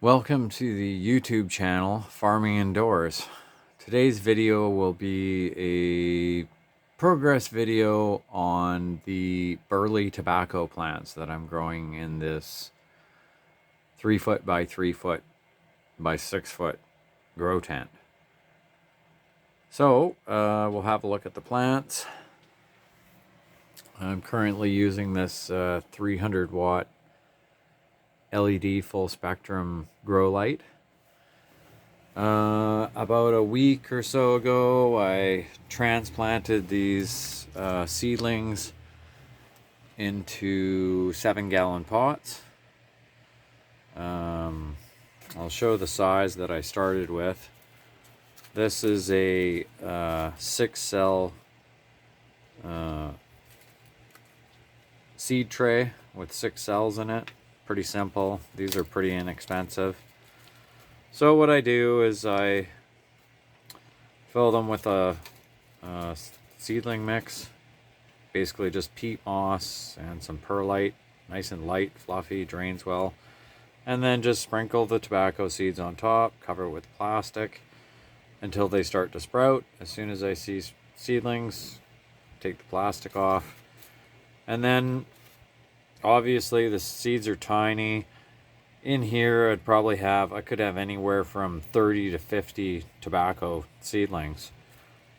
Welcome to the YouTube channel, Farming Indoors. Today's video will be a progress video on the Burley tobacco plants that I'm growing in this 3-foot by 3-foot by 6-foot grow tent. So we'll have a look at the plants. I'm currently using this 300 watt LED full spectrum grow light. About a week or so ago, I transplanted these seedlings into 7-gallon pots. I'll show the size that I started with. This is a 6-cell seed tray with 6 cells in it. Pretty simple. These are pretty inexpensive. So what I do is I fill them with a seedling mix, basically just peat moss and some perlite, nice and light, fluffy, drains well, and then just sprinkle the tobacco seeds on top, cover it with plastic until they start to sprout. As soon as I see seedlings, take the plastic off, and then obviously the seeds are tiny. In here I could have anywhere from 30 to 50 tobacco seedlings.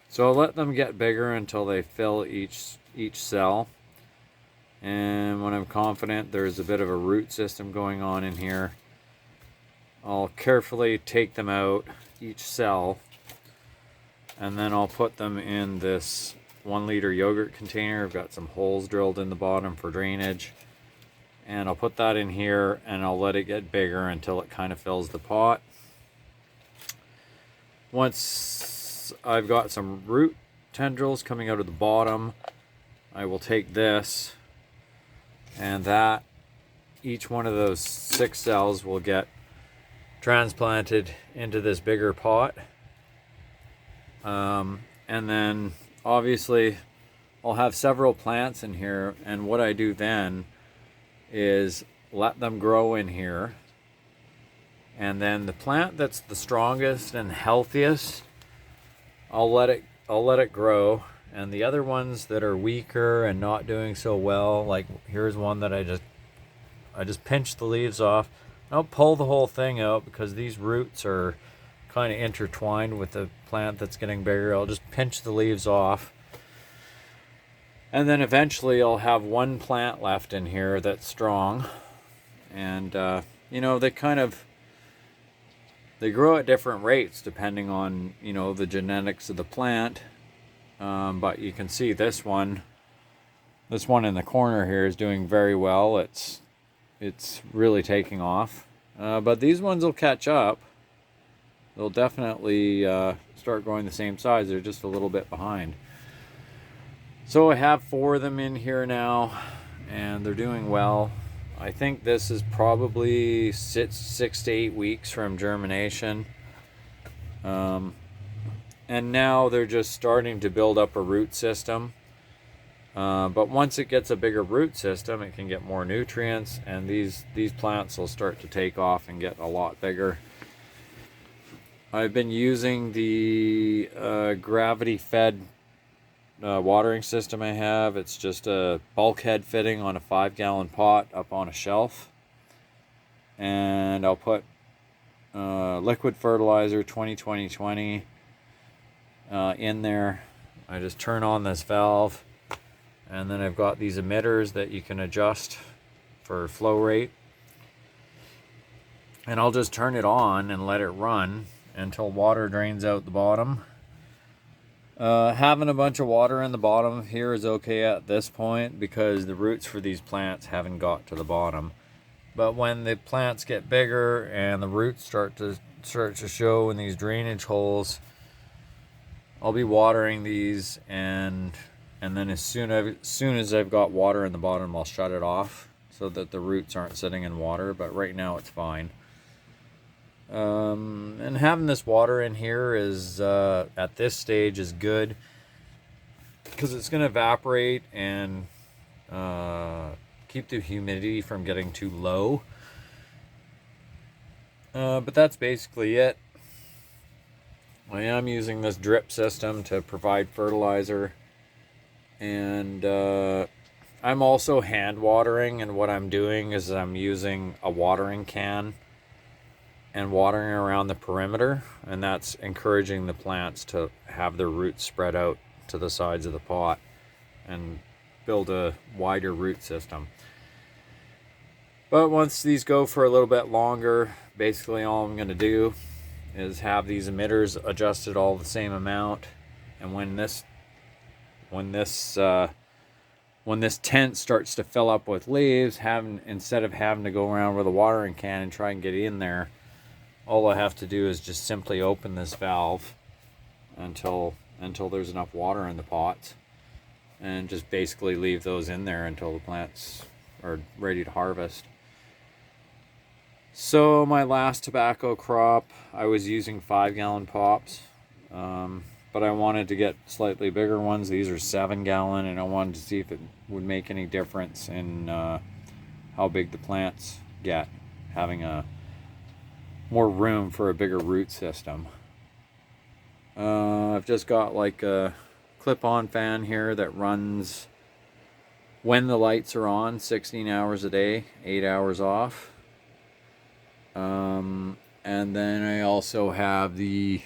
So I'll let them get bigger until they fill each cell. And when I'm confident there's a bit of a root system going on in here, I'll carefully take them out, each cell, and then I'll put them in this 1-liter yogurt container. I've got some holes drilled in the bottom for drainage. And I'll put that in here and I'll let it get bigger until it kind of fills the pot. Once I've got some root tendrils coming out of the bottom, I will take this, and that each one of those 6 cells will get transplanted into this bigger pot. And then obviously I'll have several plants in here, and what I do then is let them grow in here, and then the plant that's the strongest and healthiest, I'll let it grow, and the other ones that are weaker and not doing so well, like here's one that I just pinch the leaves off. I don't pull the whole thing out because these roots are kind of intertwined with the plant that's getting bigger. I'll just pinch the leaves off. And then eventually I'll have one plant left in here that's strong. And, you know, they grow at different rates depending on, you know, the genetics of the plant. But you can see this one in the corner here is doing very well. It's really taking off. But these ones will catch up. They'll definitely start growing the same size. They're just a little bit behind. So I have 4 of them in here now, and they're doing well. I think this is probably 6 to 8 weeks from germination. And now they're just starting to build up a root system. But once it gets a bigger root system, it can get more nutrients, and these plants will start to take off and get a lot bigger. I've been using the gravity-fed watering system I have. It's just a bulkhead fitting on a 5-gallon pot up on a shelf, and I'll put liquid fertilizer 20-20-20 in there. I just turn on this valve, and then I've got these emitters that you can adjust for flow rate, and I'll just turn it on and let it run until water drains out the bottom. Having a bunch of water in the bottom here is okay at this point because the roots for these plants haven't got to the bottom. But when the plants get bigger and the roots start to show in these drainage holes, I'll be watering these, and then as soon as I've got water in the bottom, I'll shut it off so that the roots aren't sitting in water. But right now it's fine. And having this water in here is at this stage is good because it's going to evaporate and keep the humidity from getting too low. But that's basically it. I am using this drip system to provide fertilizer, and I'm also hand watering, and what I'm doing is I'm using a watering can and watering around the perimeter, and that's encouraging the plants to have their roots spread out to the sides of the pot and build a wider root system. But once these go for a little bit longer, basically all I'm going to do is have these emitters adjusted all the same amount, and when this tent starts to fill up with leaves, instead of having to go around with a watering can and try and get in there, all I have to do is just simply open this valve until there's enough water in the pots, and just basically leave those in there until the plants are ready to harvest. So my last tobacco crop, I was using 5-gallon pops, but I wanted to get slightly bigger ones. These are 7-gallon, and I wanted to see if it would make any difference in how big the plants get, having more room for a bigger root system. I've just got like a clip-on fan here that runs when the lights are on, 16 hours a day, 8 hours off. And then I also have the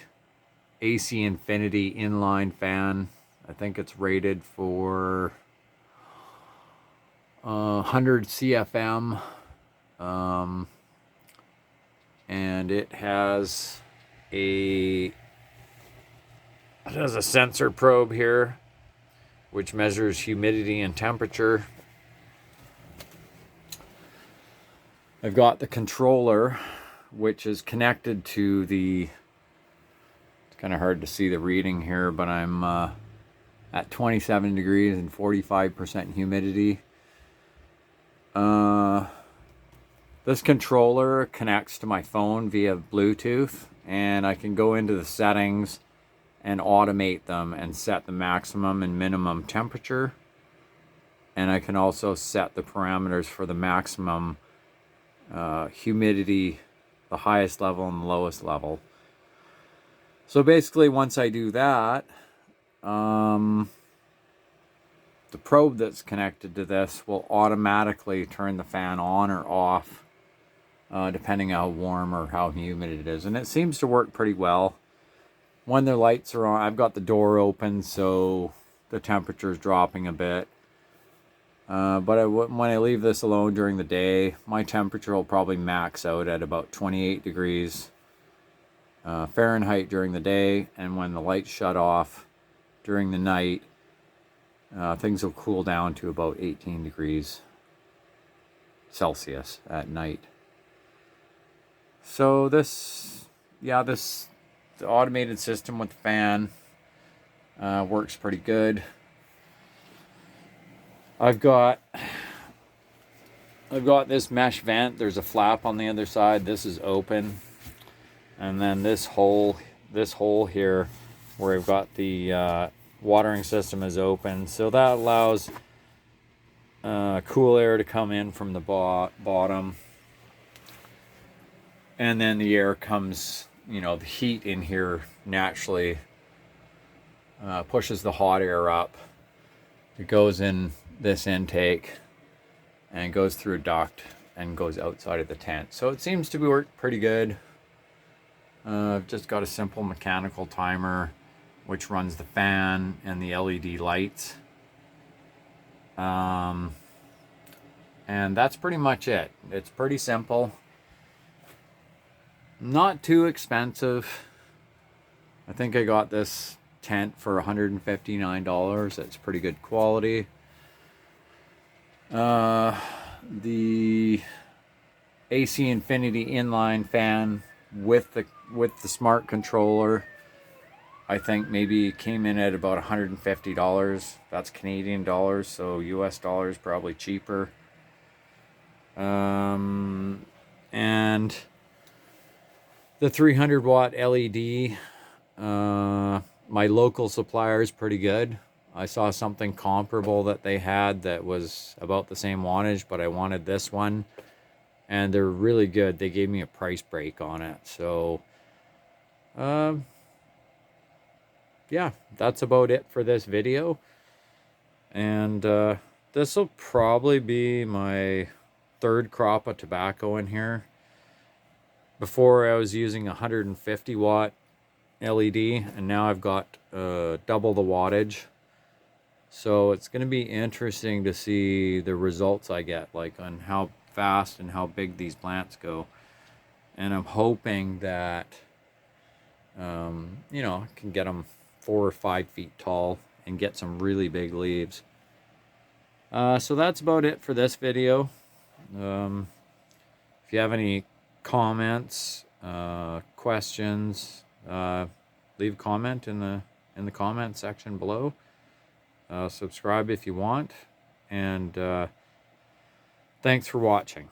AC Infinity inline fan. I think it's rated for 100 CFM. And it has a sensor probe here, which measures humidity and temperature. I've got the controller, which is connected to it's kind of hard to see the reading here, but I'm at 27 degrees and 45% humidity. This controller connects to my phone via Bluetooth, and I can go into the settings and automate them and set the maximum and minimum temperature. And I can also set the parameters for the maximum humidity, the highest level and the lowest level. So basically, once I do that, the probe that's connected to this will automatically turn the fan on or off, depending how warm or how humid it is. And it seems to work pretty well. When the lights are on, I've got the door open, so the temperature is dropping a bit. But when I leave this alone during the day, my temperature will probably max out at about 28 degrees Fahrenheit during the day, and when the lights shut off during the night, things will cool down to about 18 degrees Celsius at night. So this the automated system with the fan works pretty good. I've got this mesh vent. There's a flap on the other side. This is open, and then this hole here where I've got the watering system is open, so that allows cool air to come in from the bottom, and then the air comes, the heat in here naturally pushes the hot air up. It goes in this intake and goes through a duct and goes outside of the tent. So it seems to work pretty good. I've just got a simple mechanical timer which runs the fan and the LED lights. And that's pretty much it. It's pretty simple. Not too expensive. I think I got this tent for $159. It's pretty good quality. The AC Infinity inline fan with the smart controller, I think maybe came in at about $150. That's Canadian dollars, so US dollars probably cheaper. And the 300 watt LED, my local supplier is pretty good. I saw something comparable that they had that was about the same wattage, but I wanted this one. and they're really good. They gave me a price break on it. So yeah, that's about it for this video. And this will probably be my third crop of tobacco in here. Before I was using 150 watt LED, and now I've got double the wattage. So it's going to be interesting to see the results I get, like on how fast and how big these plants go. And I'm hoping that, you know, I can get them 4 or 5 feet tall and get some really big leaves. So that's about it for this video. If you have any comments, questions, leave a comment in the comment section below. Subscribe if you want, and thanks for watching.